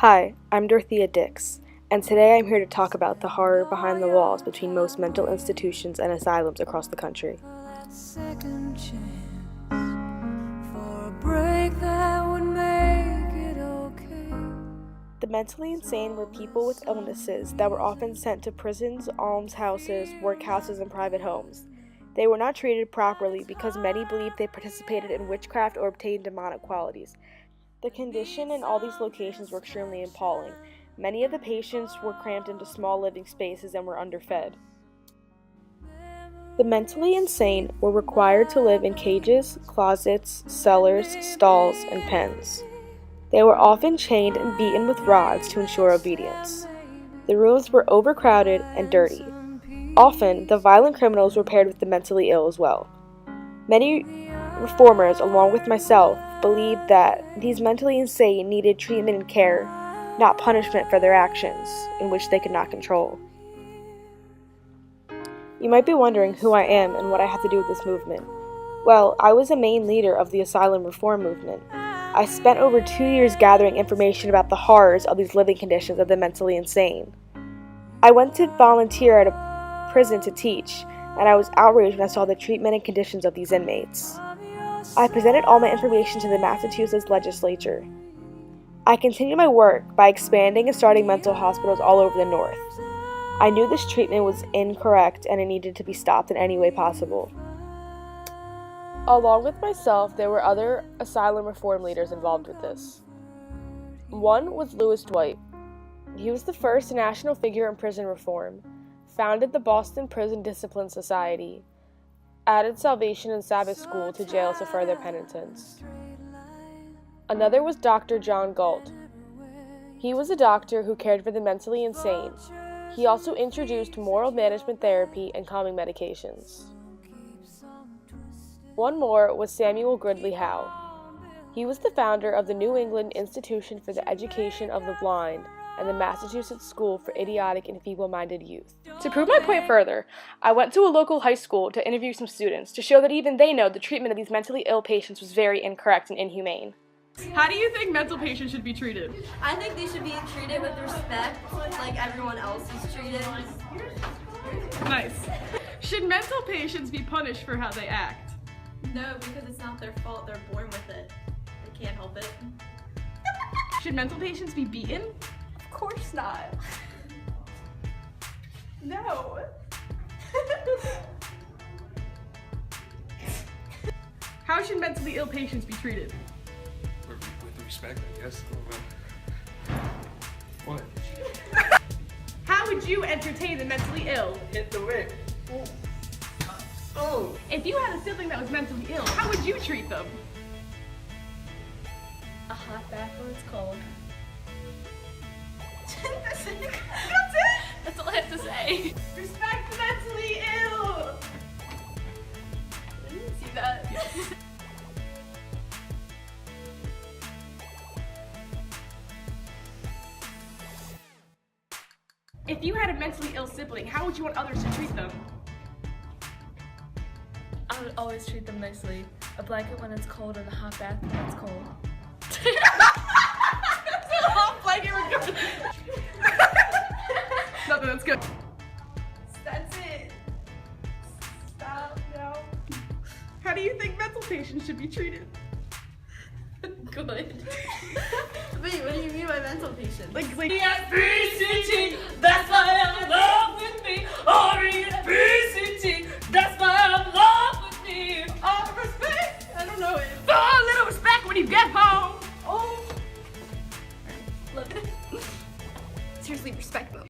Hi, I'm Dorothea Dix, and today I'm here to talk about the horror behind the walls between most mental institutions and asylums across the country. The mentally insane were people with illnesses that were often sent to prisons, almshouses, workhouses, and private homes. They were not treated properly because many believed they participated in witchcraft or obtained demonic qualities. The condition in all these locations were extremely appalling. Many of the patients were cramped into small living spaces and were underfed. The mentally insane were required to live in cages, closets, cellars, stalls, and pens. They were often chained and beaten with rods to ensure obedience. The rooms were overcrowded and dirty. Often, the violent criminals were paired with the mentally ill as well. Many reformers, along with myself, believed that these mentally insane needed treatment and care, not punishment for their actions, in which they could not control. You might be wondering who I am and what I have to do with this movement. Well, I was a main leader of the Asylum reform movement. I spent over 2 years gathering information about the horrors of these living conditions of the mentally insane. I went to volunteer at a prison to teach, and I was outraged when I saw the treatment and conditions of these inmates. I presented all my information to the Massachusetts legislature. I continued my work by expanding and starting mental hospitals all over the North. I knew this treatment was incorrect and it needed to be stopped in any way possible. Along with myself, there were other asylum reform leaders involved with this. One was Louis Dwight. He was the first national figure in prison reform, founded the Boston Prison Discipline Society, added Salvation and Sabbath School to jails for further penitence. Another was Dr. John Galt. He was a doctor who cared for the mentally insane. He also introduced moral management therapy and calming medications. One more was Samuel Gridley Howe. He was the founder of the New England Institution for the Education of the Blind and the Massachusetts School for Idiotic and Feeble-Minded Youth. To prove my point further, I went to a local high school to interview some students to show that even they know the treatment of these mentally ill patients was very incorrect and inhumane. How do you think mental patients should be treated? I think they should be treated with respect, like everyone else is treated. Nice. Should mental patients be punished for how they act? No, because it's not their fault. They're born with it. They can't help it. Should mental patients be beaten? Of course not. No. How should mentally ill patients be treated? With respect, I guess. What? How would you entertain the mentally ill? Hit the whip. Oh. If you had a sibling that was mentally ill, how would you treat them? A hot bath when it's cold. That's it? That's all I have to say. Respect the mentally ill! I didn't see that. If you had a mentally ill sibling, how would you want others to treat them? I would always treat them nicely. A blanket when it's cold and a hot bath when it's cold. Nothing, that's good. That's it. Stop now. How do you think mental patients should be treated? Good. Wait, what do you mean by mental patient? Like teaching, that's